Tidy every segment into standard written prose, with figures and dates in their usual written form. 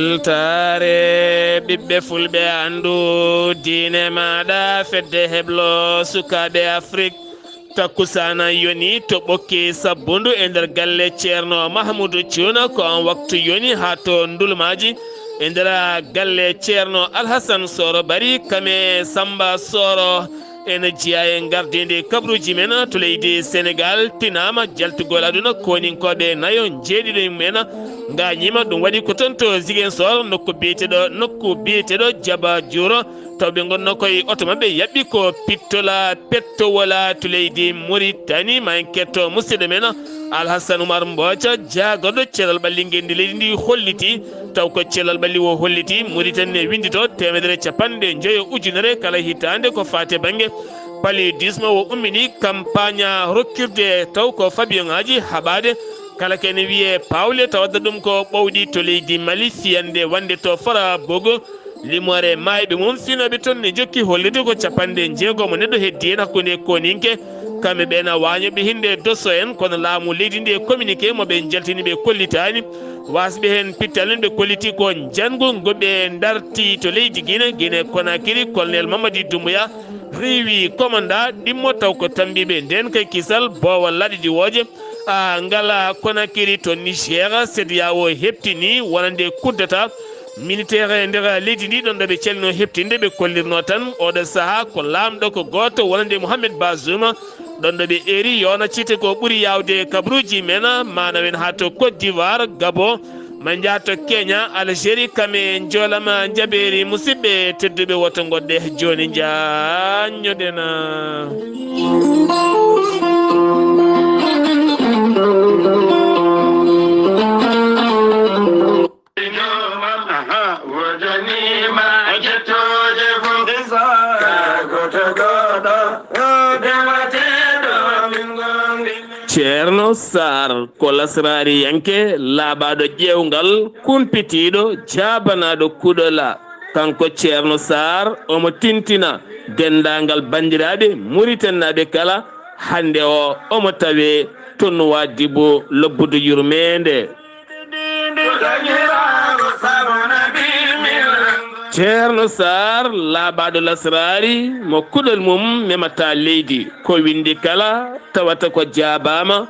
weltare ɓiɓɓe fulɓe andu diine maɗa fedde heblo sukaɓe afrique takkusana yoni to ɓokki sabbundu e nder galle ceerno mahamoudou thiouna ko on waktu yoni ha to ndulmaji e nder galle ceerno alhassane soro bari kame samba soro ene jiya e gardidi kabruji men to leydi sénégal tinama jaltugol aduna koninkoɓe nayo jeeɗiɗo men gañima ɗum waɗi ko toon to Ziguinchor nokku biyeteɗo Diaba Diuro tawɓe gonno koye oto mabɓe yaɓɓi ko pittola pettowola to leydi Mauritanie ma en ketto musidɗo men Alhassane Oumar Mbothia jagorɗo cellal ɓalli ngendi leydi ndi holliti taw ko cellal ɓalli o holliti Mauritanie ne windi to 150 ujunere kala hitande ko fate banggue paludisme o ummini campagne rokkirde taw ko fabion ngaji haɓade kala kene wiye pawle tawadda ɗum ko ɓowɗi to leydi Mali fiyande wande to fara bogo limore mayɓe mum finoɓe toon ne jokki hollide ko 60 mo neɗɗo heddi hen hakkude koninke kamɓe ɓena wañoɓe hinde dosso en kono laamu leydi ndi e communiqué moɓe jaltini ɓe kollitani wasɓe hen pittalen ɓe kolliti ko jangu goɓe darti to leydi Guinée Conakry colonel Mamadi Doumbouya rewi commanda ɗimmo taw ko tambiɓe nden kay kisal bowal laɗiɗi woje ngala Conakry to Niger sedia o heptini wonande kuddata militaire nder leydi ndi ɗon ɗo ɓe calino heptinde ɓe kollirno tan oɗo saaha ko lamɗo ko goto wonande Mouhamed Bazoum ɗon ɗo ɓe eri yona cite ko ɓuuri yawde kabruji men manawen ha to Côte d'Ivoire Gabon ma jaato Kenya Algérie kame joolama jaɓeri musidɓe tedduɓe woto goɗɗe joni jañoɗena Ceerno Saar ko lasrari yanke laaɓaɗo ƴewgal kumpitiɗo jabanaɗo kuɗola kanko Ceerno Saar omo tintina dendagal bandiraɓe Mauritanaɓe kala hande o omo tawe tonnowa Dibo lobbudu yurmede Ceerno Saar laaɓaɗo lasrari mo kuɗol mum memata leydi ko windi kala tawata ko jabama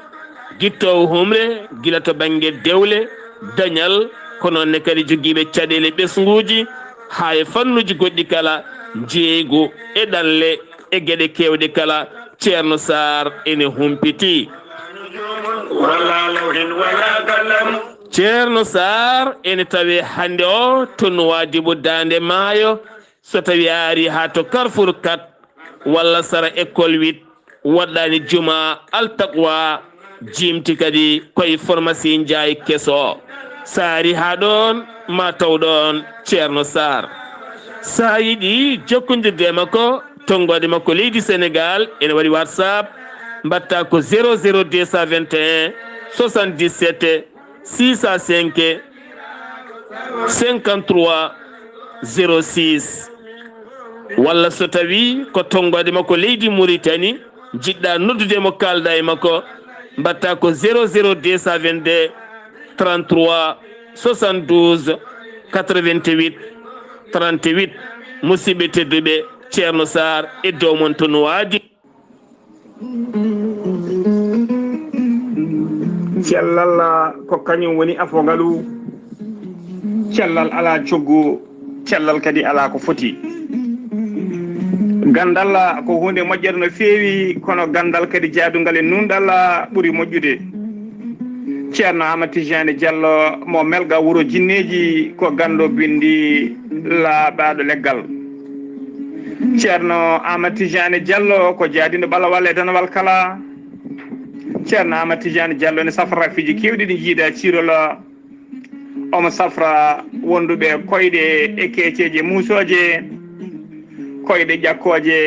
guittowo humre gila to banggue dewle dañal kono ne kadi joguiɓe caɗele ɓesguji ha e fannuji goɗɗi kala jeeygu e ɗanle e gueɗe kewɗe kala Ceerno Saar ene humpiti Ceerno Saar ene tawe hande o tonnowa Dibo dande maayo so tawi ari ha to Carrefour 4 walla sara école 8 waɗɗani juma altaqwa jimti kadi koye pharmacie Ndiaye keso saari ha ɗon ma taw ɗon Ceerno Saar sa yiɗi jokkodirde makko tonggode makko leydi Sénégal ene waɗi WhatsApp mbatta ko 00221 77 605 53 06 walla so tawi ko tonggode makko leydi Mauritanie jiɗɗa noddudemo kalda e makko mbatta ko 00222 33 72 88 38 musidɓe tedduɓe Ceerno Saar e dow mon to no waadi cellal ko kañum woni afogalu cellal ala coggu cellal kadi ala ko foti gandal ko hunde moƴƴere no feewi kono gandal kadi jaadugal e nunɗal ɓuuri moƴƴude Ceerno Amadou Tidiane Diallo mo melga wuuro jinneji ko gando bindi laaɓaɗo leggal Ceerno Amadou Tidiane Diallo ko jaadiɗo ɓalawal e danawal kala Ceerno Amadou Tidiane Diallo ne safra fiji kewɗi ɗi jiida cirol omo safra wonduɓe koyɗe e keeceje muusoje koyɗe ƴakkoje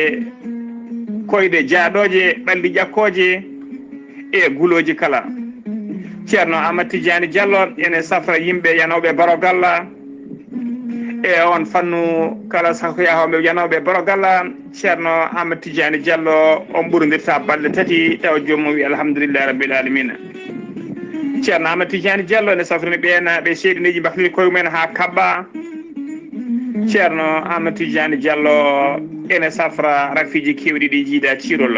koyɗe jaaɗoje ɓalli ƴakkoje e guloji kala Ceerno Amadou Tidiane Diallo ene safra yimɓe yanoɓe barogal e on fannu kala sako yahoɓe yanoɓe barogal Ceerno Amadou Tidiane Diallo on ɓurodirta balɗe tati taw joomum wi alhamdulillahi rabbil alamina ceerno Amadou Tidiane Diallo ne safrani ɓeena ɓe seeɗineji mbahlil koye mumen ha kabba ceerno Amadou Tidiane Diallo ene safra rafiji kewɗi ɗi jiida cirol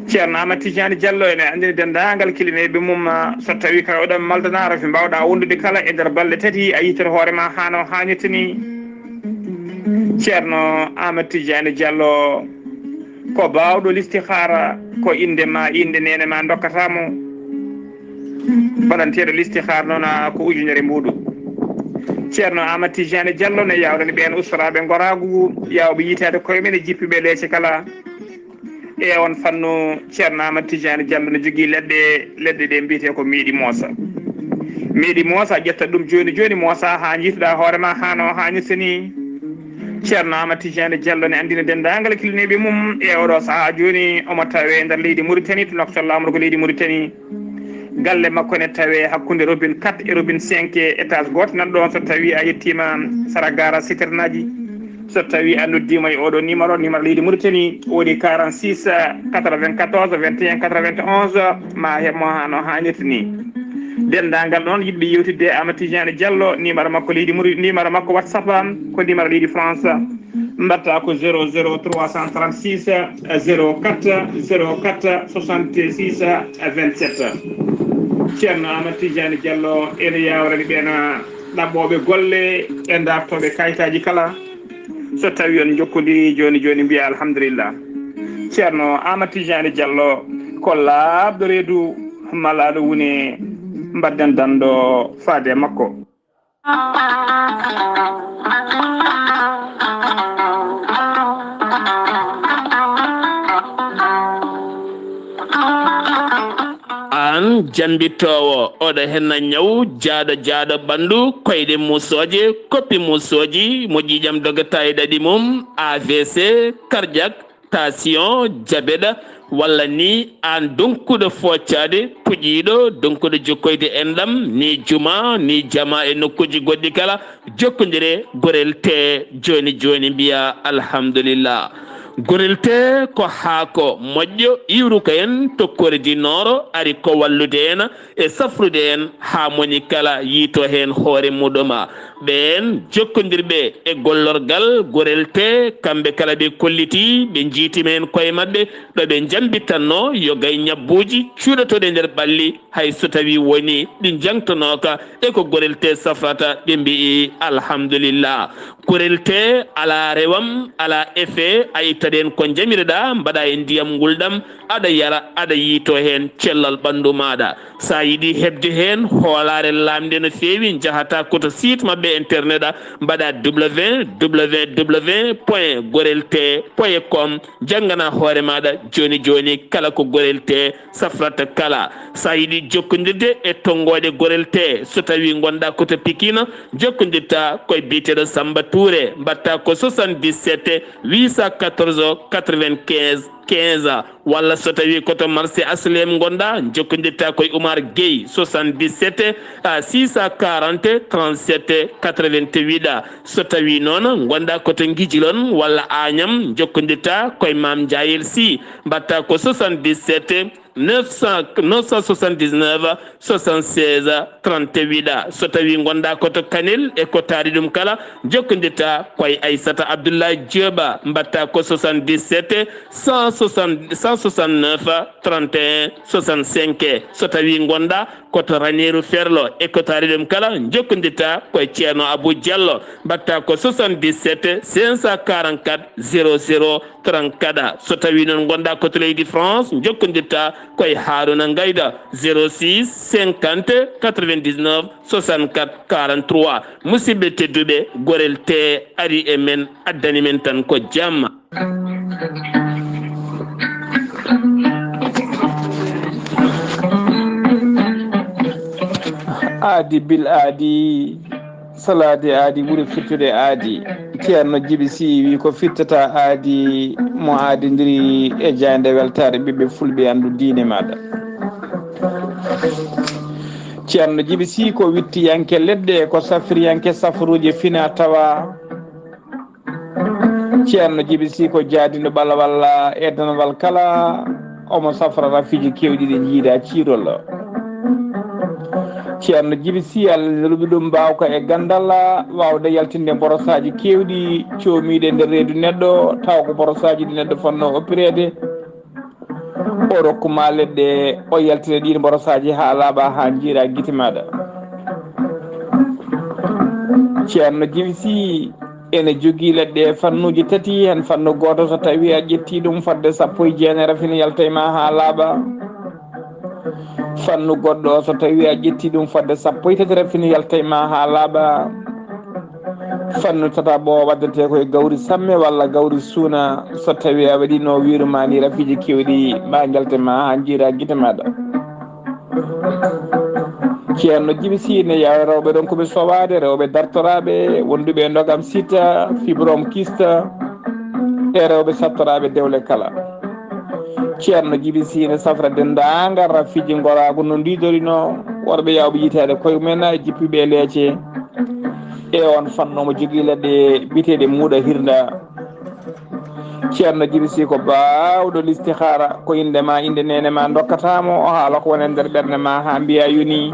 ceerno Amadou Tidiane Diallo ene andini dendagal kilineɓe mum so tawi ka oɗon maldana rafi mbawɗa wondude kala e nder balɗe tati a yitere hoorema hano hannirta ni ceerno Amadou Tidiane Diallo ko bawɗo listihara ko indema inde nene ma dokkatamo baɗanteɗo listihara noon ko ujunere mbuɗu ceerno Amadou Tidiane Diallo ne yawrani ɓen ustaraɓe goragu yawɓe yitade koye men e jippiɓe leese kala e on fannu ceerno Amadou Tidiane Diallo ne jogui leɗɗe ɗe mbiyete ko miiɗi moosa ƴetta ɗum joni joni moosa ha jiituɗa hoorema hano hannirta ni ceerno Amadou Tidiane Diallo ne andina dendagal kilineɓe mum e oɗo saaha joni omo tawe nder leydi Mauritanie to nokto lamru ko leydi Mauritanie galle makko ne tawe hakkude robine 4 e robine 5 étage goto nan ɗon so tawi a yettima sara gara citernaji so tawi a noddima e oɗo numéro leydi Mauritanie woni 46 94 21 91 ma heɓmo hano hannirta ni dendagal ɗon yiɗɓe yewtidde Amadou Tidiane Diallo numéro makko leydi numéro makko WhatsApp ko numéro leydi France mbatta ko 00 336 04 04 66 27 ceerno Amadou Tidiane Diallo ene yawrani ɓena ɗaɓɓoɓe golle e dartoɓe kayitaji kala so tawi on jokkodiri joni joni mbiya alhamdulillah ceerno Amadou Tidiane Diallo ko labdo reedu malaɗo woni mbadden danɗo faade makko an jambitowo oɗo henna ñaw jaaɗo ɓandu koyɗe musoje koppi musoji mo ƴiƴam dogata e ɗaɗi mum AVC cardiaque tension diabète walla ni an donkuɗo foccade puƴiɗo donkuɗo jokkoyde enɗam ni juma ni jama e nokkuji goɗɗi kala jokkodire gorel te joni joni mbiya alhamdulillah gorel te ko haako moƴƴo iwru ko en tokkore dinoro ari ko wallude en e safrude en ha moni kala yiito hen hoore muɗuma ɓen jokkodirɓe e gollorgal gorel te kamɓe kala ɓe kolliti ɓe jiitimen koye mabɓe ɗo ɓe jambittanno yo gay ñabbuji cuuɗotoɗe nder ɓalli hay so tawi woni ɗi jangtonoka e ko gorel te safrata ɓe mbi alhamdulillah gorel te ala rewam ala effet a ittaɗen ko jamireɗa mbaɗa e ndiyam ngulɗam aɗa yara aɗa yiito hen cellal ɓandu maɗa sa yiiɗi hebde hen hoolare lamde no fewi jahata koto site mabɓe internet a mbaɗa www.gorelte.com janggana hoore maɗa joni joni kala ko gorel te safrata kala sa yiiɗi jokkodirde e tonggode gorel te so tawi gonɗa koto Pikine jokkodirta koye biteɗo Samba Touré mbatta ko 77 814 95 15 walla so tawi koto marché aslem gonɗa jokkodirta koye Oumar Gueye 77 640 37 88 so tawi noon gonɗa koto Guijilon walla Agnam jokkodirta koye Mam Diayel Sy mbatta ko 77 979 76 38 so tawi gonɗa koto Kanel e ko taari ɗum kala jokkodirta koye Aissata Abdullahi Dioba mbatta ko 77 169 31 65 so tawi gonɗa koto Raneru Ferlo e ko taari ɗum kala jokkodirta koye ceerno Abou Diallo mbatta ko 77 544 00 34 so tawi noon gonɗa koto leydi France jokkodirta koye Haruna Gayda 06 50 99 64 43 musidɓe tedduɓe gorel te ari e men addani men tan ko jamma aadi bil aadi salade aadi ɓuuri firtude aadi ceerno Djiby Sy wi ko firtata aadi mo aadidiri e jayde weltare ɓiɓɓe fulɓe andu diine maɗa ceerno Djiby Sy ko wittiyanke leɗɗe ko safriyanke safruji fina tawa ceerno Djiby Sy ko jaadiɗo ɓala walla edanwal kala omo safra rafiji kewɗi ɗi jiida ciirol ceerno Djiby Sy Allah luɓi ɗum mbawka e gandal wawde yaltinde borosaji kewɗi comiɗe nder reedu neɗɗo taw ko borosaji ɗi neɗɗo fonno oppirede o rokkuma leɗɗe o yaltine ɗin borosaji ha laaɓa ha jiira guite maɗa. ceerno Djiby Sy ene jogui leɗɗe fannuji tati hen fannu goto so tawi a ƴetti ɗum fodde 10 rafina yalta ma ha laaɓa. fannu goɗɗo so tawi a ƴetti ɗum fodde 13 rafina yalta ma ha laaɓa. fannu tataɓo waddete koye gawri samme walla gawri suuna so tawi a waɗi no wirumani rafiji kewɗi ma jaltema ha jiira guite maɗa. ceerno Djiby Sy ne yawa rewɓe ɗon koɓe sowade rewɓe dartoraɓe wonduɓe dogam sita fibrome kista e rewɓe sattoraɓe dewle kala. ceerno Djiby Sy ne safra dendagal rafiji gorago no ndidorino worɓe yawɓe yitede koye mumen e jippiɓe leece e on fannomo jogui leɗɗe biteɗe muuɗa hirda. ceerno Djiby Sy ko bawɗo listihara ko indema inde nene ma dokkatamo o haala ko wone nder ɓerde ma ha mbiya yoni.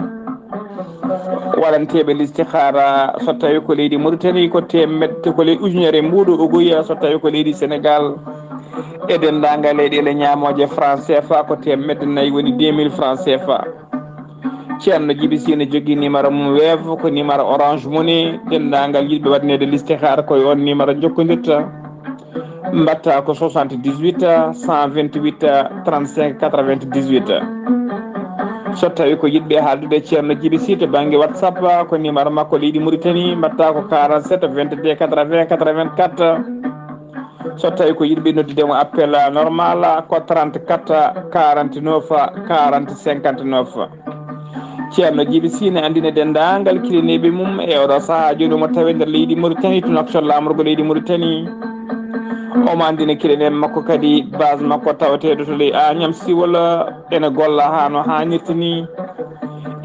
waɗanteɓe listihara so tawi ko leydi Mauritanie ko temedde ko leydi ujunere mbuɗo ogoya so tawi ko leydi Sénégal e dendagal leyɗele ñamoje franc CFA ko temedde 4 woni 2000 franc CFA. ceerno Djiby Sy ne jogui numéro mum weevo ko numéro orange money dendagal yiɗɓe waɗnede listihara koye on numéro jokkodirta mbatta ko 78 128 35 98. so tawi ko yiɗɓe haaldude ceerno Djiby Sy to banggue WhatsApp ko numéro makko leydi Mauritanie mbatta ko 47 22 80 84. so tawi ko yiɗɓe noddudemo appel normal ko 34 49 40 59. ceerno Djiby Sy ne andine dendagal kilineɓe mum e oɗo saaha joni mo tawi nder leydi Mauritanie to noktor lamorgo leydi Mauritanie. omo andine kiɗenen makko kadi base makko tawateɗo to ley Agnam Siwol ene golla ha no hannirta ni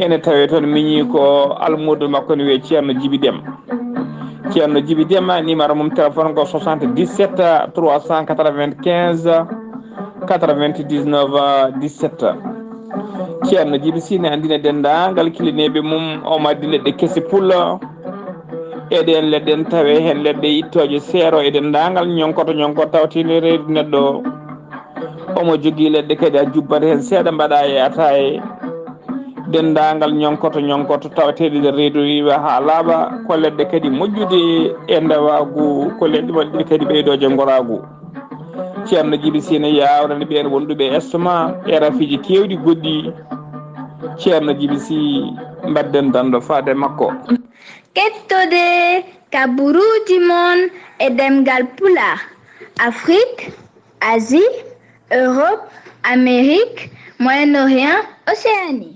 ene tawe toon miñi ko almudo makko ne wiye ceerno Djiby Déme. ceerno Djiby Déme numéro mum téléphone ko 77 395 99 17. ceerno Djiby Sy ne andine dendagal kilineɓe mum omo addi leɗɗe kesi pulla eɗen leɗɗen tawe hen leɗɗe ittoje seero e dendagal ñonkoto tawtine reedu neɗɗo omo jogui leɗɗe kadi a jubbat hen seeɗa mbaɗa e ataye dendagal ñonkoto tawateɗe nder reedu wiwa ha laaɓa ko leɗɗe kadi moƴƴude e ndawagu ko leɗɗe waɗɗe kadi ɓeydoje goragu. ceerno Djiby Sy ne yawrani ɓen wonduɓe estoma e rafiji kewɗi goɗɗi. ceerno Djiby Sy mbadden dando faade makko. kettode kaburuji mon e ɗemngal pulaar Afrique, Asie, Europe, Amérique, Moyen-Orient, Océanie.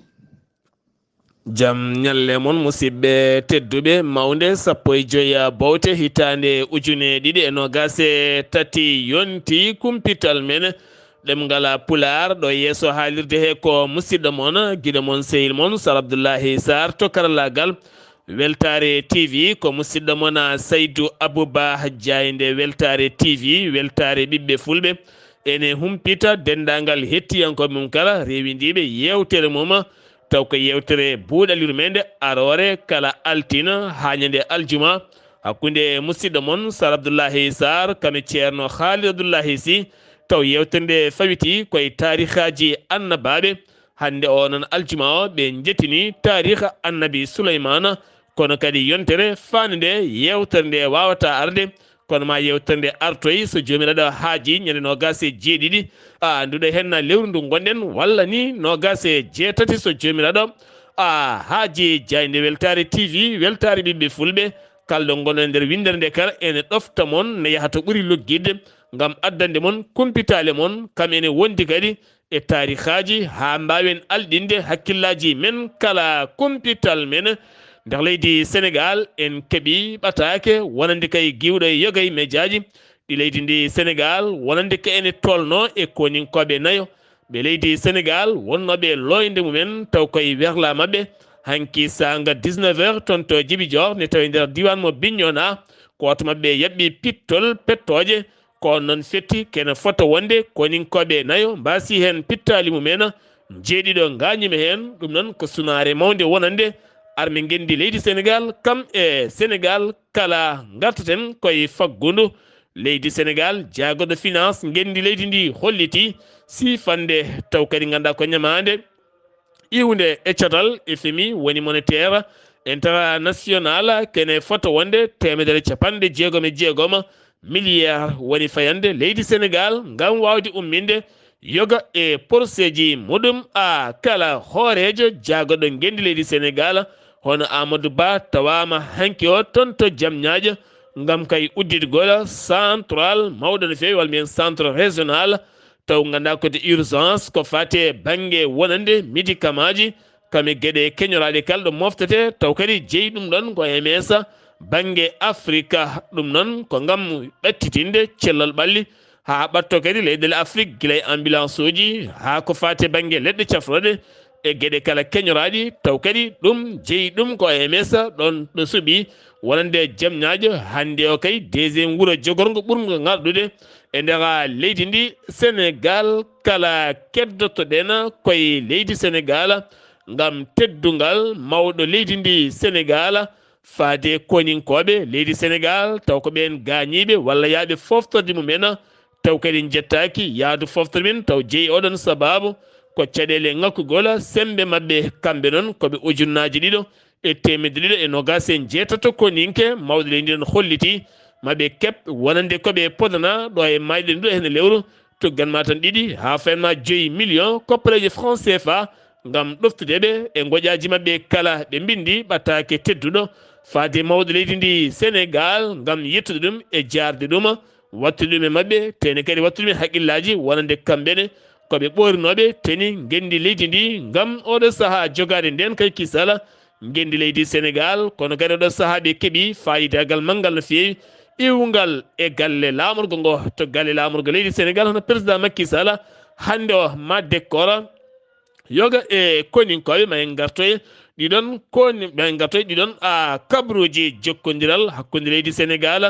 jam ñalle mon musidɓe tedduɓe mawnde 15 bowte hitande 2023 yonti kumpital men ɗemngal pulaar ɗo yeeso haalirde he ko musidɗo mon guiɗo mon sehil mon Sar Abdullahi Saar to karallagal weltare TV ko musidɗo mon Saydou Abouba Diaynde weltare TV weltare ɓiɓɓe fulɓe ene humpita dendagal hettiyankoɓe mum kala rewindiɓe yewtere mum taw ko yewtere buuɗaliru mende arore kala altina hañande aljuma hakkude musidɗo mon Sar Abdullahi Saar kame ceerno Khalid Abdullahi Sy taw yewtere nde fawiti koye tarihaji annabaɓe hande o noon aljuma o ɓe jettini tariha annabi Souleymana kono kadi yontere fande nde yewtere nde wawata arde kono ma yewtere nde artoyi so jomiraɗo haaji ñande 27 anduɗo hen lewru ndu gonɗen walla ni 27 so jomiraɗo haaji Diaynde weltare TV weltare ɓiɓɓe fulɓe kalɗo gonɗon nder windere nde kala ene ɗofta mon ne yaha to ɓuuri loggidde gam addande mon kumpitale mon kam ene wondi kadi e tarihaji ha mbawen alɗinde hakkillaji men kala kumpital men nder leydi Sénégal en keeɓi ɓatake wonande kay giwɗo e yoga e médiaji ɗi leydi ndi Sénégal wonande ka ene tolno e koninkoɓe nayo ɓe leydi Sénégal wonnoɓe loyde mumen taw koye werla mabɓe hanki sanga 19h toon to Djiby Dior ne tawi nder diwan mo Bignona koto mabɓe yaɓɓi pittol pettoje ko noon fetti kene fota wonde koninkoɓe nayo mbasi hen pittali mumen jeeɗiɗo gañima hen ɗum noon ko sunare mawde wonande armin gendi leydi Sénégal kam e Sénégal kala gartaten koye faggudu leydi Sénégal jagoɗo finance gendi leydi ndi holliti sifande taw kadi ganda ko ñamade iwde e catal FMI woni monétaire international kene foto wonde temedere capanɗe jeegom milliard woni fayande leydi Sénégal ngam wawde umminde yoga e porseji muɗum a kala hoorejo jagoɗo gendi leydi Sénégal hono Amadou Ba tawama hanki o toon to Diamniadio ngam kay udditgol central mawɗo no fewi walla mbiyen centre régional taw ganda kode urgence ko fate banggue wonande médicament ji kame gueɗe keñoraɗe kala ɗo moftete taw kadi jeeyi ɗum ɗon ko MS banggue Afrique ɗum noon ko gam ɓattitinde cellal ɓalli ha ɓatto kadi leyɗele Afrique guilay ambulance uji ha ko fate banggue leɗɗe cafroɗe e gueɗe kala keñoraɗi taw kadi ɗum jeeyi ɗum ko MS ɗon ɗo suuɓi wonande Diamniadio hande o kay deuxiéme wuuro jogorgo ɓurgo ngarɗude e nder leydi ndi Sénégal kala keddotoɗen koye leydi Sénégal ngam teddungal mawɗo leydi ndi Sénégal faade koninkoɓe leydi Sénégal taw ko ɓen gañiɓe walla yaaɓe foftorde mumen taw kadi jettaki yaadu foftorde men taw jeeyi oɗon sababu ko caɗele ŋakkugol sembe mabɓe kamɓe noon koɓe ujunnaji ɗiɗo e temedde ɗiɗo e nogas e jeetato koninke mawɗo leydi ɗon holliti maɓe kep wonande koɓe podana ɗo e mayɗe ɗiɗo hen lewru tugganma tan ɗiɗi ha fayanma 5 millions koppareje franc CFA ngam ɗoftudeɓe e goƴaji mabɓe kala ɓe bindi ɓattake tedduɗo faade mawɗo leydi ndi Sénégal ngam yettude ɗum e jarde ɗum wattude ɗum e mabɓe tene kadi wattude ɗum e haqqillaji wonande kamɓene koɓe ɓorinoɓe teni gendi leydi ndi ngam oɗo saaha jogade nden kay kisala gendi leydi Sénégal kono kadi oɗo saaha ɓe keeɓi fayidagal manggal no fewi iwgal e galle lamorgo ngo to galle lamorgo leydi Sénégal hono président Macky Sall hande o ma décor yoga e koninkoɓe ma en gartoye ɗiɗon ɗiɗon a kabruji jokkodiral hakkude leydi Sénégal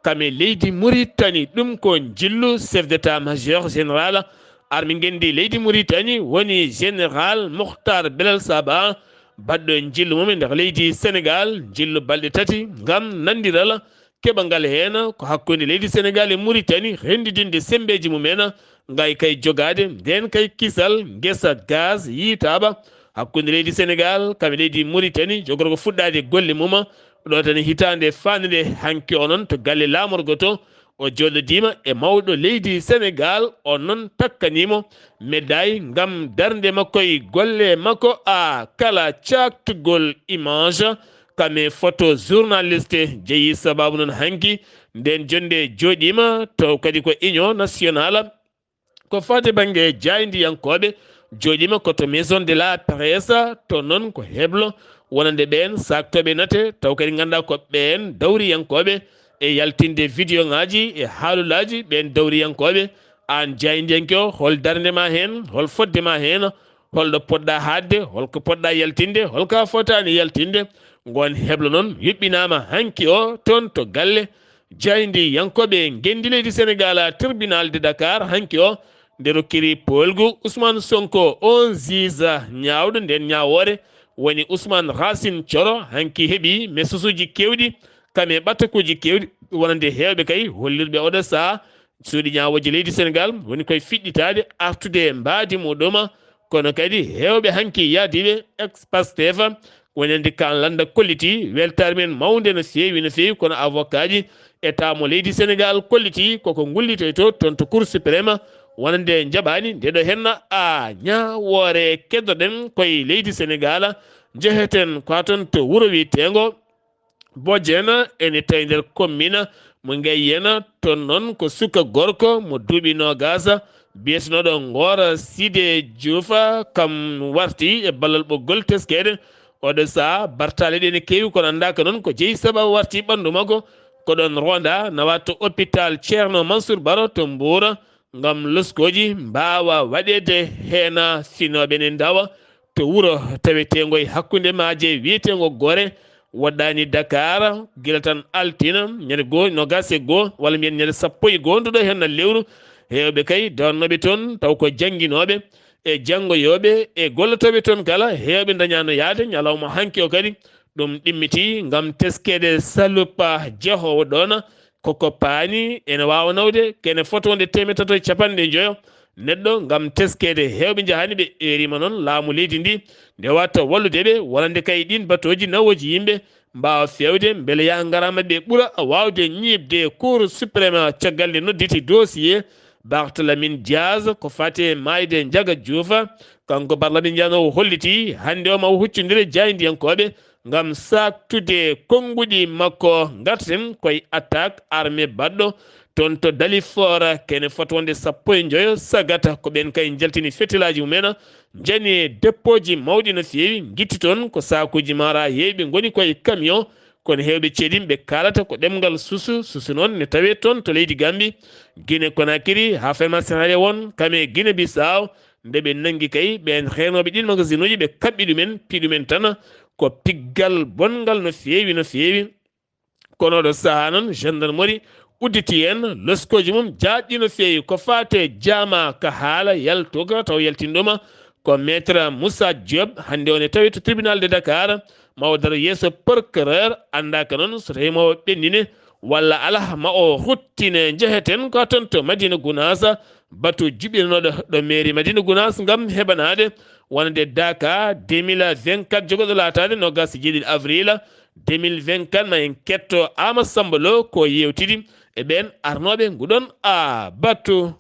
kame leydi Mauritanie ɗum ko jillu chef d'état major général armi gendi leydi Mauritanie woni général Mokhtar Belal Saba baɗɗo jillu mum e nder leydi Sénégal jillu balɗe tati ngam nandiral keɓangal hen ko hakkude leydi Sénégal e Mauritanie rendidinde sembeji mumen ngay kay jogade nden kay kisal guesa gaz yitaɓa hakkude leydi Sénégal kame leydi Mauritanie jogorgo fuɗɗade golle mum ɗo tan hitande fanide hanki onon to galle lamorgo to o joɗodima e mawɗo leydi Sénégal o noon takkanimo médaille ngam darde makko e golle makko a kala caktugol image kame photo journaliste jeeyi sababu noon hanki nden jonde joɗima taw kadi ko union nationale ko fate banggue jaydiyankoɓe joɗima koto maison de la presse to noon ko heblo wonande ɓen saktoɓe nate taw kadi ganduɗa ko ɓen dawriyankoɓe e yaltinde vidéo ngaji e haalulaji ɓen dawriyankoɓe an jaydiyanke o hol dardema hen hol foddema hen holɗo poɗɗa hadde holko poɗɗa yaltinde holka fotani yaltinde gon heblo noon yuɓɓinama hanki o toon to galle jaydi yankoɓe gendi leydi Sénégal tribunal de Dakar hanki o nde rokkiri polgu Ousmane Sonko on juge ñawɗo nden ñawore woni Ousmane Racine Thioro hanki heeɓi message uji kewɗi kame ɓattakuji kewɗi wonande hewɓe kay hollirɓe oɗo saaha suuɗi ñawoji leydi Sénégal woni koye fiɗɗitade artude mbadi muɗum kono kadi hewɓe hanki yaadiɓe ex Pastef wonande kan landa kolliti weltare men mawde no fewi kono avocat ji état mo leydi Sénégal kolliti koko gullite to toon to cour suprême wonande jaɓani ndeɗo henna a ñawore keddoɗen koye leydi Sénégal jeheten ko ton to wuuro witego Bodiena ene tawi nder commune mo Gueyena toon noon ko suka gorko mo duuɓi nogas biyetenoɗo Ngora Sidé Diouf kam warti e ballal ɓoggol teskede oɗo saaha bartale ɗe ne kewi kono andaka noon ko jeeyi sababu warti ɓandu makko ko ɗon ronda nawa to hôpital Ceerno Mansour Baro to Mbour ngam loskoji mbawa waɗede hen finoɓe ne dawa to wuuro tawetego e hakkude maaje wiyetego Gore waɗɗani Dakar guila tan altina ñande goo nogas e goo walla mbiyen ñande sappo e goo nduɗo hen lewru hewɓe kay donnoɓe toon taw ko jangguinoɓe e janngoyoɓe e gollotoɓe toon kala hewɓe dañano yaade ñalawma hanki o kadi ɗum ɗimmiti gam teskede salupa jeehowo ɗon koko paani ene wawa nawde kene fotode 350 neɗɗo gam teskede hewɓe jahani ɓe erima noon laamu leydi ndi nde watta walludeɓe wonande kay ɗin batoji nawoji yimɓe mbawa fewde beele ya garama ɓe ɓuura wawde ñibde cour suprême caggal nde nodditi dossier Barthélémy Diaz ko fate mayde Ndiaga Diouf kanko parlament janowo holliti hande o ma huccodire jaydiyankoɓe gam saktude konguɗi makko garten koye attaque armé baɗɗo toon to Dalifort kene fotwonde 15 sagata ko ɓen kay jaltini fetilaji mumen jani déppoji mawɗi no fewi guitti toon ko sakuji mara heeɓe goni koye camion kono hewɓe ceeɗin ɓe kalata ko ɗemgal susu noon ne tawe toon to leydi Gambie Guinée Conakry ha Sénégal won kame Guinée Bissau nde ɓe nanggui kay ɓen heenoɓe ɗin magasin uji ɓe kaɓɓi ɗumen piɗumen tan ko piggal bongal no fewi kono ɗo saaha noon gendarmerie udditi hen loskoji mum jaɗɗi no fewi ko fate jama ka haala yaltoga taw yaltinɗoma ko maître Moussa Diop hande on e tawi to tribunal de Dakar mawo daro yeeso procureur andaka noon so tawi mawo ɓennine walla ala ma o huttine jeheten ko ton to Madina Gounass batu juɓɓinoɗo ɗo mairie Madina Gounass gam heɓanade wonde Dakar 2024 jogoɗo latade nogas jeeɗiɗi avril 2024 ma en ketto Ama Samba Lo ko yewtidi e ɓen arnoɓe nguɗon a battu.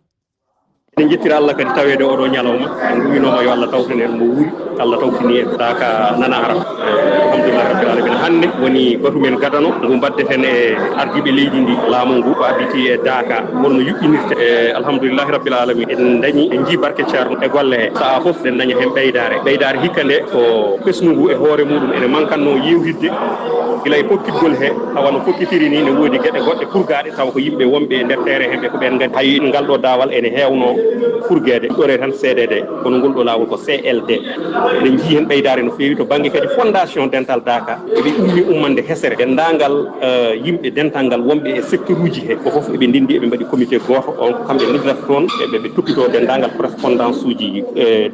en jettira Allah kadi tawede oɗo ñalawma en gumminoma yo Allah tawten en mo wuuri Allah tawtini en taka nana arab alhamdulillah rabbil alamin hande woni batumen gadano ngu baddeten e ardiɓe leydi ndi laamu ngu ko additi e Daka wonno yuɓɓinirte alhamdulillahi rabbil alamin en dañi en jii barke ceerno e golle he saaha foof en daña hen ɓeydare hikka nde ko ɓesnugu e hoore muɗum ene mankanno yewtidde gila e pokkitgol he hawano pokkitiri ni ne woodi gueɗe goɗɗe purgaɗe taw ko yimɓe wonɓe e nder terrain heɓe ko ɓen gandi hay ngal ɗo dawal ene hewno furguede ɗore tan CDD kono ngol ɗo lawol ko CLD eɗen jii hen ɓeydare no fewi to banggue kadi fondation dental Daka eɓe ummi ummande hesere dendagal yimɓe dental ngal wonɓe e secteur uji he ko foof eɓe ndindi eɓe mbaɗi comité goto on ko kamɓe noddata toon eɓe toppito dendagal correspondance uji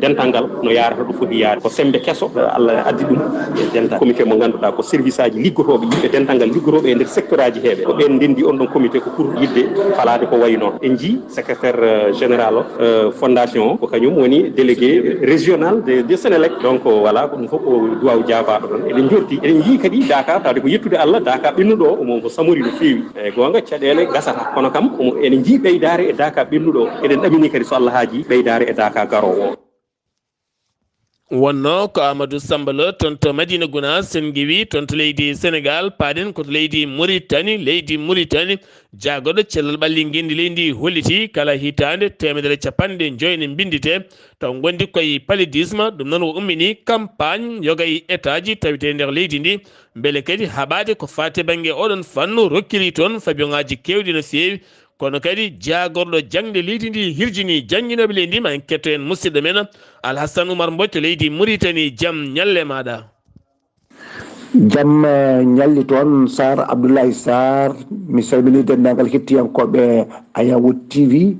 dental ngal no yarata ɗo foti yaade ko sembe kesso Allah addi ɗum e dental comité mo ganduɗa ko service aji liggotoɓe yimɓe dental ngal liggotoɓe e nder secteur aji heɓe ko ɓen ndendi on ɗon comité ko pour yidde falade ko wayi noon en jii secrétaire général fondation ko kañum woni délégué régional de Sénélec donc voilà ko ɗum fof ko duwaw jaabaɗo ɗon eɗen jorti eɗen jii kadi Daka tawde ko yettude Allah Daka ɓennuɗo omo samori no fewi e gonga caɗele gasata kono kam eɗen jii ɓeydare e Daka ɓennuɗo eɗen ɗamini kadi so Allah haaji ɓeydare e Daka garowo wonno ko Amadou Samba Lo toon to Madina Gounass sen giwi toon to leydi Sénégal paaɗen koto leydi Mauritanie jagoɗo cellal ɓalli guendi leydi holliti kala hitande 150 ne bindite taw gondi koye paludisme ɗum noon o ummini campagne yogay état ji tawite nder leydi ndi beele kadi haɓade ko fate banggue oɗon fannu rokkiri toon fabioŋaji kewɗi no fewi kono kadi jagorɗo jangde leydi ndi hirjini jangguinoɓe leydi ndi ma en ketto en musidɗo men Alhassane Oumar Mbodj to leydi Mauritanie jaam ñalle maɗa. jaam ñalli toon Saar Abdullahi Saar mi salmini dendagal hettiyankoɓe Ayawood TV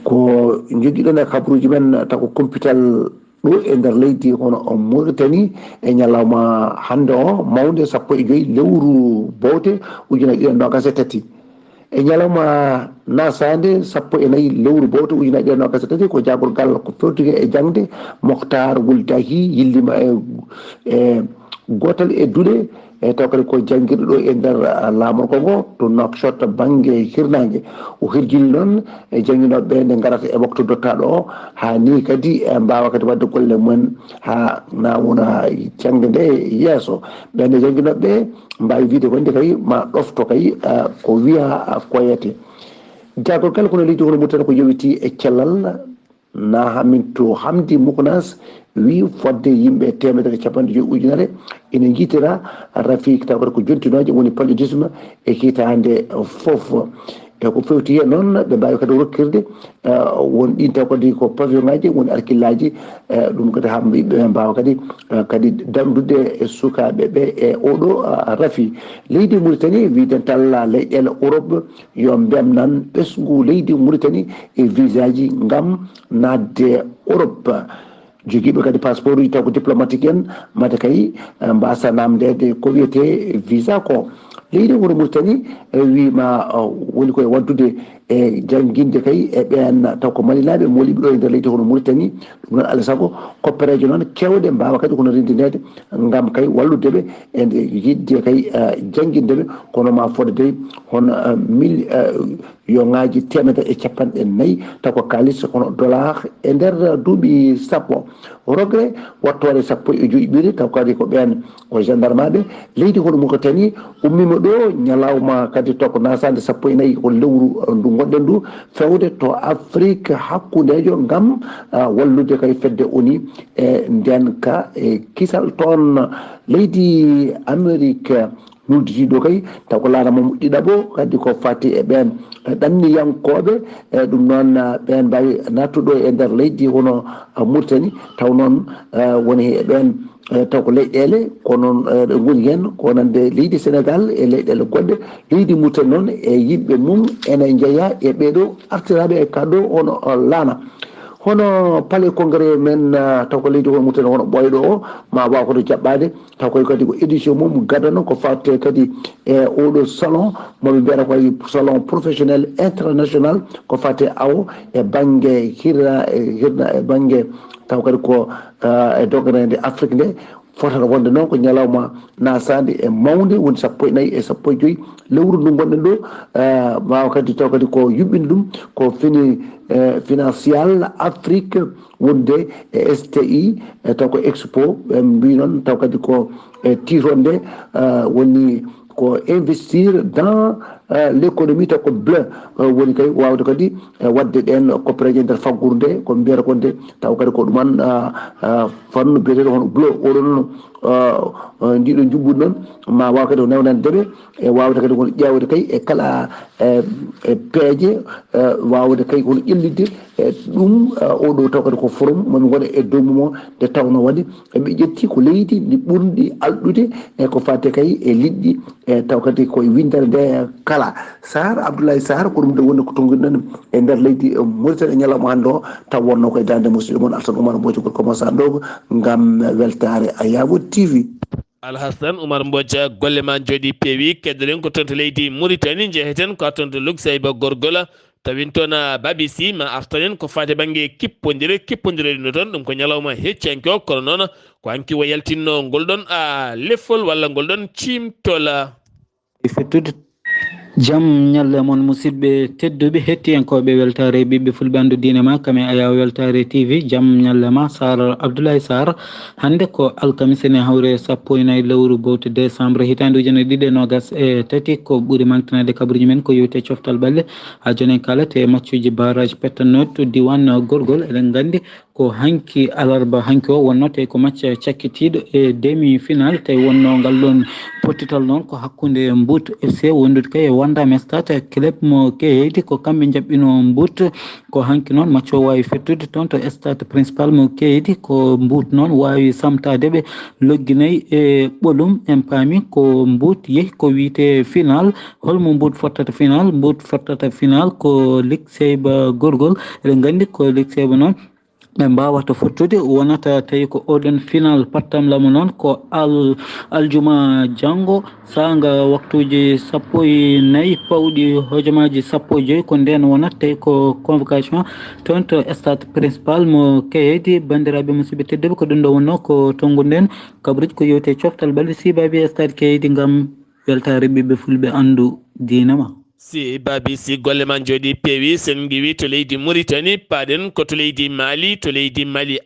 ko joguiɗon e kabaruji men tako Kumpital ɗo e nder leydi hono o Mauritanie e ñalawma hande o mawnde 15 lewru bowte ujunnaje ɗiɗi e nogas e tati e ñalawma nasade 14 lewru bowte ujunnaje ɗiɗi e nogas e tati ko jagorgal ko fewtude e jangde Mokhtar Wuldahi yillima e gotal e duuɗe e taw kadi ko jangguirɗo ɗo e nder laamorgo ngo to Nouakchott banggue hirnague o hirjini noon e jangguinoɓe nde garata e waktu dottaɗo o ha ni kadi mbawa kadi wadde golle mumen ha nawona jangde nde yesso ɓenne jangguinoɓe mbawi wiide wonde kay ma ɗofto kay ko wiya koyete jagorgal kono leydi hono mutata ko yowiti e cellal na hamin to Hamdi Moukonas wi fodde yimɓe 150 ujunere ina jiitira Rafik taw ko jontinoje woni paludisme e hitande foof te ko fewti hen noon ɓe mbawi kadi rokkirde won ɗin taw kadi ko pavillon ngaji woni arkillaji ɗum kadi ha yimɓe mbawa kadi dandude e sukaɓe ɓe e oɗo raafi leydi Mauritanie wiidental leyɗele Europe yo mbemnan ɓesgu leydi Mauritanie e visa ji ngam nadde Europe joguiɓe kadi passeport uji taw ko diplomatique en mata kay mbasa namdede ko wiyete visa ko leydi wono Mauritanie wima woni koye waddude e jangguinde kay e ɓen taw ko malinaɓe moliɓe ɗo e nder leydi hono Mauritanie ɗum noon alay saago koppereje noon kewɗe mbawa kadi kono rendinede gam kay walludeɓe e yidde kay jangguindeɓe kono ma fodde hono yo ngaji 150 taw ko kalis hono dollar e nder duuɓi sappo rogre wattore 15 taw kadi ko ɓen ko gendarme aɓe leydi hono Mauritanie ummima ɗo ñalawma kadi to ko nasade 14 ko lewru ndu gonɗen ndu fewde to Afrique hakkudejo gam wallude kay fedde oni e nden ka e kisal toon leydi Amérique nudditiɗo kay taw ko laanamo ɗiɗaɓo kadi ko fati e ɓen ɗanniyankoɓe ɗum noon ɓen mbawi nattuɗo e nder leydi hono Mauritanie taw noon woni e ɓen taw ko leyɗele kono ɗe goni hen ko nande leydi Sénégal e leyɗele goɗɗe leydi Mauritanie noon e yimɓe mum ene jeeya e ɓeɗo artiraɓe e kadɗo hono laana hono palais congrès men taw ko leydi hono Mauritanie hono ɓoyɗo o ma waw koto jaɓɓade taw koy kadi ko édition mum gadano ko fatte kadi e oɗo salon moɓe mbiyata koye salon professionnel international ko fatte awo e banggue hirna e banggue taw kadi ko e dogranede Afrique nde fotata wonde noon ko ñalawma nasade e mawnde woni 14 e 15 lewru ndu gonɗen ɗo wawa kadi taw kadi ko yuɓɓinde ɗum ko fini financial Afrique wonde e STI taw ko expo ɓe mbi noon taw kadi ko tironde woni ko investir dans l'économie taw ko bleu woni kay wawde kadi wadde ɗen koppereje nder faggudu nde ko mbiyata ko nde taw kadi ko ɗuman fannu biyeteɗo hono bleu oɗo noon ndiɗo jubbuɗo noon ma waw kadi ko newnadeɓe e wawde kadi kono ƴewde kay e kala e peeje wawde kay kono ƴellidde e ɗum oɗo taw kadi ko forum momi gona e dow mum o nde tawno waɗi eɓe ƴetti ko leydi ndi ɓurɗi alɗude e ko fate kay e liɗɗi e taw kadi koye windere nde kala Saar Abdoulaye Saar ko ɗum de woni ko tonguɗen e nder leydi Mauritanie e ñalawma hannde o taw wonno koye dande musidɗo moon Alsane Oumar Mbodji ko commence ɗo gam weltare Ayawo TV. Alhasan Oumar Mbodja golle ma jooɗi peewi keddoɗen ko toon to leydi Mauritanie jeeheten ko toon to Lugsayba Gorgola tawin toon babisi ma artanen ko fate banggue kippodire no toon ɗum ko ñalawma heccanke o kono noon ko hanki wo yaltinno ngol ɗon leffol walla ngol ɗon cimtola fettude jaam ñalle moon musidɓe tedduɓe hettiyankoɓe weltare ɓiɓɓe fulɓe andu diine ma kame Ayaw weltare TV jaam ñalle ma Sar Abdoulaye Sar hande ko alkamis ene hawre 14 lewru bowte décembre hitande ujune 2023 ko ɓuuri mantanade kabaruji men ko yewte coftal ɓalle ha joni kala te maccuji barrage pettanot diwan gorgol eɗen gandi ko hanki alarba hanki o wonno tawi ko macca cakkitiɗo e demi final tawi wonno ngal ɗon pottital noon ko hakkude Mbout FC wondude kay e Wanda Mestat club mo Keydi ko kamɓe jaɓɓino Mbout ko hanki noon macca o wawi fettude toon to stade principal mo Keydi ko Mbout noon wawi samtadeɓe logginayi e ɓolum en paami ko Mbout yeehi ko wiite final holmo Mbout fottata final Mbout fottata final ko Lugsayba Gorgol eɗen gandi ko Lugsayba noon ɓe mbawata fottude wonata tawi ko oɗon final pattamlamo noon ko aljuma janggo sanga waktuji 14 pawɗi hojomaji 15 ko nden wonata tawi ko convocation toon to stade principal mo Keydi bandiraɓe musidɓe tedduɓe ko ɗum ɗo wonno ko tonguɗen kabaruji ko yewte coftal balɗe sibaɓe stade Keydi gam weltare ɓiɓɓe fulɓe andu dinama si babi si golle man jooɗi peewi sen giwi to leydi Mauritanie paɗen ko to leydi Mali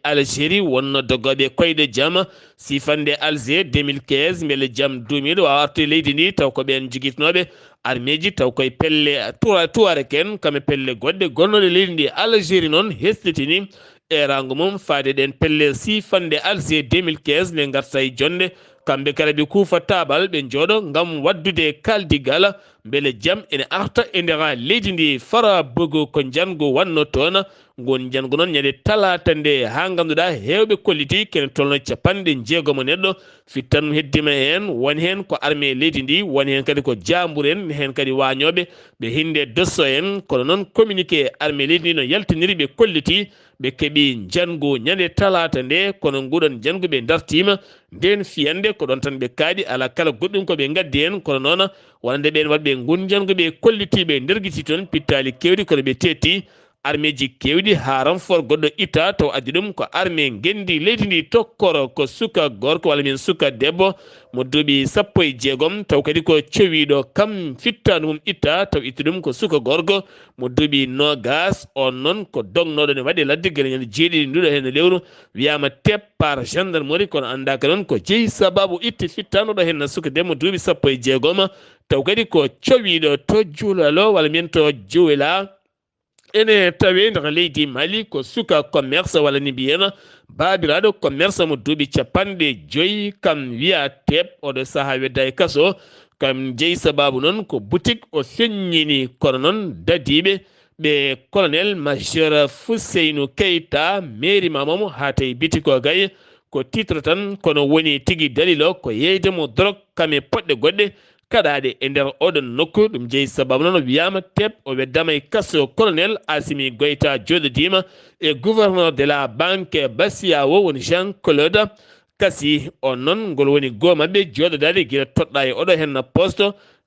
Algérie wonno doggoɓe koyɗe jaam sifande Alger 2015 beele jaam duumiɗo wawa artude leydi ndi taw ko ɓen jiguitnoɓe armeji taw koye pelle tuwareken kame pelle goɗɗe gonnoɗe leydi ndi Algérie noon hesɗitini e rango mum faade ɗen pelle sifande Alger 2015 nde garta e jonde kamɓe kala ɓe kuufa tabal ɓe jooɗo gam waddude kaldigal beele jam ene arta e ndera leydi ndi fara bogo ko jango wanno toon gon jango noon ñande talata nde ha ganduɗa hewɓe kolliti kene tolno capanɗe jeegomo neɗɗo fittan heddima hen woni hen ko armée leydi ndi woni hen kadi ko jambour en hen kadi wañoɓe ɓe hinde dosso en kono noon communiqué armée leydi ndi no yaltiniri ɓe kolliti ɓe keeɓi jango ñande talata nde kono nguɗon jango ɓe dartima nden fiyande ko ɗon tan ɓe kaaɗi ala kala goɗɗum koɓe gaddi hen kono noon wonande ɓen waɗɓe gun jango ɓe kollitiɓe nderguiti toon pittali kewɗi kono ɓe tetti armée ji kewɗi ha renfort goɗɗo itta taw addi ɗum ko armée gendi leydi ndi tokkoro ko suka gorko walla min suka debbo mo duuɓi 16 taw kadi ko cowiɗo kam fittanu mum itta taw itti ɗum ko suka gorko mo duuɓi 20 on noon ko dognoɗo ne waɗi ladde gueɗe ñande jeeɗiɗi nduɗo hen lewru wiyama teppar gendarmerie kono andaka noon ko jeeyi sababu itti fittanuɗo hen suka debbo duuɓi 16 taw kadi ko cowiɗo to juulalo walla min to juwela ene tawi nder leydi Mali ko suka commerce walla ni mbiyena babiraɗo commerce mo duuɓi 50 kam wiya teb oɗo saaha wedda e kaso kam jeeyi sababu noon ko boutique o feññini kono noon dadiɓe ɓe colonel majeur Fousseynou Keita mairie mamamo ha tawi biti ko gay ko titre tan kono woni tigui dalilo ko yeydemo drogue kame poɗɗe goɗɗe kaɗaɗe e nder oɗon nokku ɗum jeeyi sababu noon wiyama teb o weddama e kaso colonel Assimi Goïta joɗodima e gouverneur de la banque Bassiawo woni Jean Claude Kassi on noon ngol woni goo mabɓe joɗodade guila toɗɗa e oɗo henna poste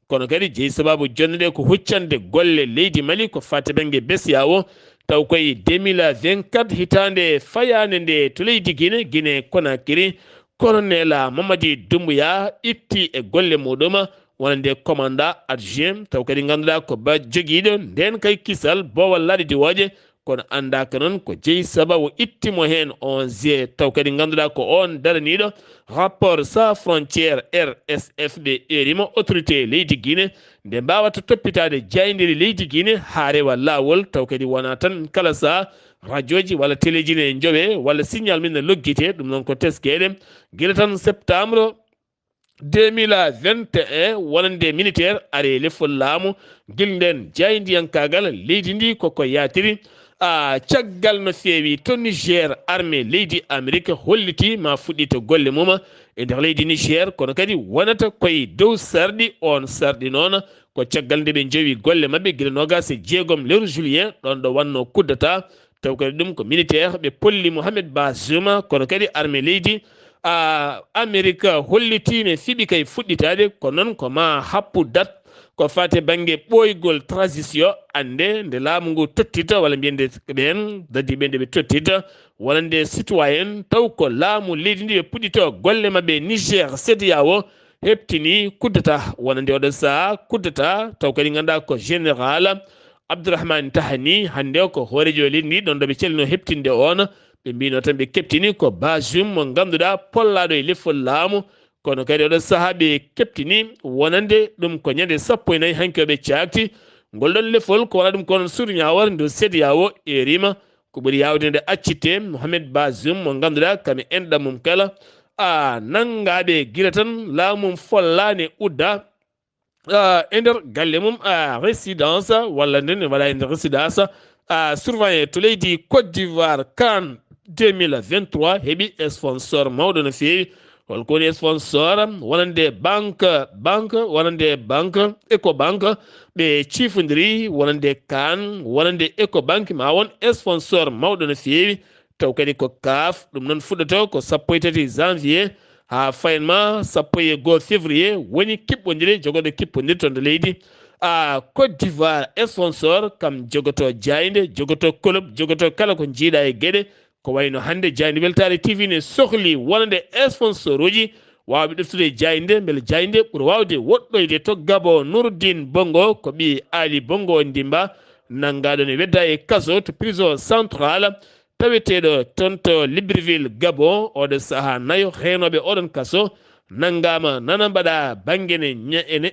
kono kadi jeeyi sababu jonde ɗe ko huccande golle leydi Mali ko fate banggue Bassiawo taw koye 2024 hitande fayande nde to leydi Guinée Conakry colonel Mamadi Doumbouya itti e golle muɗum wonande commandant adjoint taw kadi ganduɗa ko ba joguiɗo nden kay kisal bowal laaɗe diwoje kono andaka noon ko jeeyi sababu ittimo hen on g taw kadi ganduɗa ko on daraniɗo rapport sans frontiére RSF ɓe erima autorité leydi Guinée nde mbawata toppitade jaydiri leydi Guinée ha rewa lawol taw kadi wona tan kala sa radio ji walla téléji ne jooɓe walla signal min ne loggite ɗum noon ko teskeɗe guila tan septembre 2021 wonande militaire are lefol laamu gilden jaydiyankagal leydi ndi koko yatiri caggal no feewi to Niger armée leydi Amérique holliti ma fuɗɗito golle mum e nder leydi Niger kono kadi wonata koye dow sarɗi on sarɗi noon ko caggal nde ɓe jowi golle mabɓe guila 26 lewru juillet ɗon ɗo wanno kuddata taw kadi ɗum ko militaire ɓe polli Mohamed Bazoum kono kadi armée leydi Amérique hollitine fiɓi kay fuɗɗitade ko noon ko ma happu dat ko fate banggue ɓoygol transition ande nde laamu ngu tottita walla mbiyande ɓen dadiɓe nde ɓe tottita wonande citoyen taw ko laamu leydi ndi ɓe puɗɗito golle mabɓe Niger CEDEAO heptini kuddata wonande oɗo saaha kuddata taw kadi ganduɗa ko général Abdourahmane Tahani hande ko hoorejo leydi ndi ɗon ɗo ɓe celino heptinde on ɓe mbino tan ɓe keptini ko Bazoum mo ganduɗa pollaɗo e lefol laamu kono kadi oɗo saaha ɓe keptini wonande ɗum ko ñande 14 hanki oɓe cakti ngol ɗon lefol ko wona ɗum kono surñawar nde CEDEAO erima ko ɓuuri yawde nde accitte Mohamed Bazoum mo ganduɗa kami enɗam mum kala nangaɓe guila tan laamum follani udda e nder galle mum résidence walla nden waɗa e nder résidence surveillant to leydi Côte d'Ivoire CAN 2023 heɓi sponsor mawɗo no feewi holko woni sponsor wonande banque wonande banque Ecobank ɓe cifodiri wonande CAN wonande Ecobank ma won sponsor mawɗo no feewi taw kadi ko CAF ɗum noon fuɗɗoto ko 13 janvier ha faynma 1 février woni kiɓɓodire jogoɗo kiɓɓodir to nder leydi Côte d'Ivoire sponsor kam jogoto jayde jogoto club jogoto kala ko jiiɗa e gueɗe ko wayno hande Jayde Weltare TV ne sohli wonande sponsor uji wawɓe ɗeftude jayde beele jayde ɓuura wawde woɗɗoyde to Gabon Nouroudine Bongo ko ɓi Ali Bongo Ndimba nangaɗo ne wedda e kaso to prison centrale taweteɗo toon to Libreville Gabon oɗo saaha nayo henoɓe oɗon kaso nangama nana mbaɗa banggue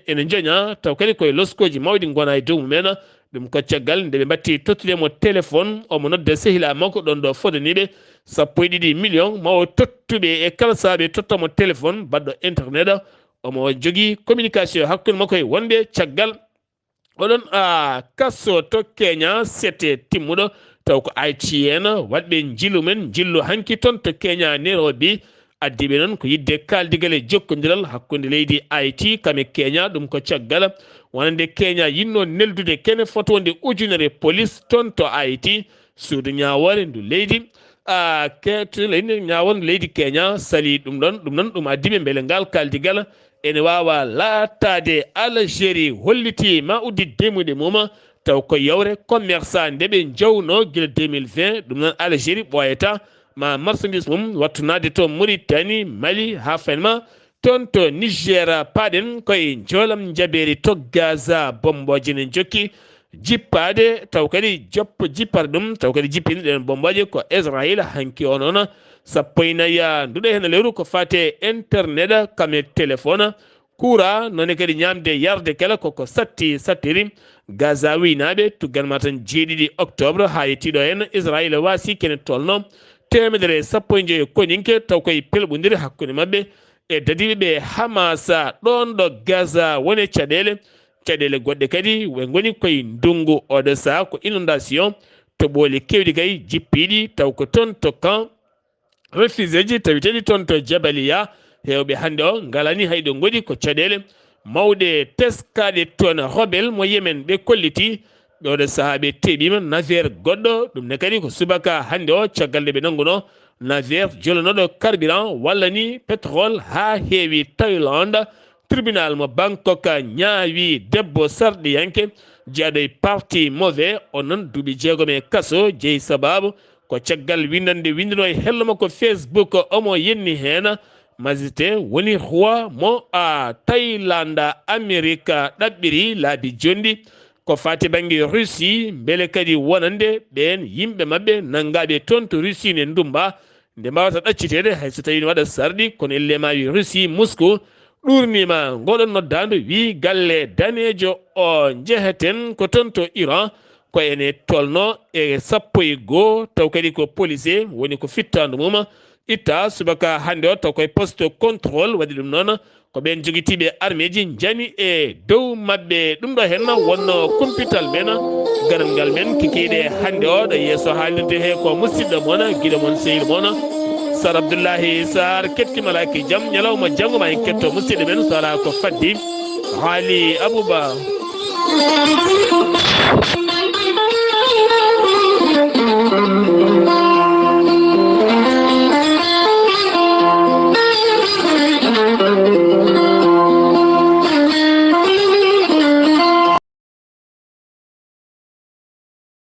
ene joña taw kadi koye loskoji mawɗi gona e dow mumen ɗum ko caggal nde ɓe batti tottudemo téléphone omo nodda sehila makko ɗon ɗo fodaniɓe 2 million mawo tottuɓe e kala saaɓe tottamo téléphone baɗɗo internet omo jogui communication hakkude makko e wonɓe caggal oɗon kasso to Kenya sete timmuɗo taw ko ITN waɗɓe jillu men jillu hanki toon to Kenya Nairobi addiɓe noon ko yidde kaldigal e jokkodiral hakkude leydi IT kame Kenya ɗum ko caggal wonande Kenya yinno neldude kene fotode ujunere police toon to IT suudu ñawore ndu leydi leydi ñawore ndu leydi Kenya sali ɗum noon ɗum addiɓe beele ngal kaldigal ene wawa laatade Algérie holliti ma uddi demude mum taw ko yawre commerçant ndeɓe jawno guila 2020 ɗum noon Algérie ɓoyata ma marchandise mum wattunade to Mauritanie Mali ha fanma toon to Niger paɗen koye joolam jaɓeri to Gaza bomboje ne jokki jippade taw kadi jippata ɗum taw kadi jippini ɗen bomboje ko Israël hanki o noon sappo e nayyi nduɗo hen lewru ko fate internet kame téléphone coura none kadi ñamde yarde kala koko sattiri Gaza winaɓe tugganma tan jeeɗiɗi octobre ha yettiɗo hen Israël wasi kene tolno temedere sappo e joyi koninke taw koye pelɓodiri hakkude mabɓe e dadiɓeɓe Hamas ɗon ɗo Gaza woni caɗele goɗɗe kadi ɓe goni koye ndungu oɗo saha ko inondation to ɓooli kewɗi kay jippiɗi taw ko toon to camp refugé ji tawiteɗi toon to Jabaliya hewɓe hande o galani hayɗo goɗi ko caɗele mawɗe teskaɗe toon rebel mo Yemen ɓe kolliti ɓe oɗo saaha ɓe teeɓima navire goɗɗo ɗum ne kadi ko subaka hande o caggal nde ɓe nangguno navire jolanoɗo carburant walla ni pétrole ha heewi Thaïlande tribunal mo Bangkok ñaawi debbo sarɗiyanke jeeyaɗo e parti mauvais on noon duuɓi 6 e kaso jeeyi sababu ko caggal windande windino e hello makko Facebook omo yenni hen majiste woni roi mo Thaïlande Amérique ɗaɓɓiri laabi jondi ko fati banggue Russie beele kadi wonande ɓen yimɓe mabɓe nangaɓe toon to Russie ne ndumba nde mbawata ɗaccitede hayso tawi ne waɗa sarɗi kono elle mawi Russie Moscou ɗurnima ngoɗon noddandu wi galle danejo o jeheten ko toon to Iran ko ene tolno e 11 taw kadi ko policier woni ko fittandu mum itta subaka hande o taw koye poste contrôle waɗi ɗum noon ko ɓen joguitiɓe armée ji jani e dow mabɓe ɗum ɗo hen wonno kumpital men ganal ngal men kikiɗe hande o ɗo yeeso haalirde he ko musidɗo moon guiɗo moon sehil moon Sar Abdullahi Saar kettimalaki jaam ñalawma janggo ma en ketto musidɗo men so ala ko faddi haali Abouba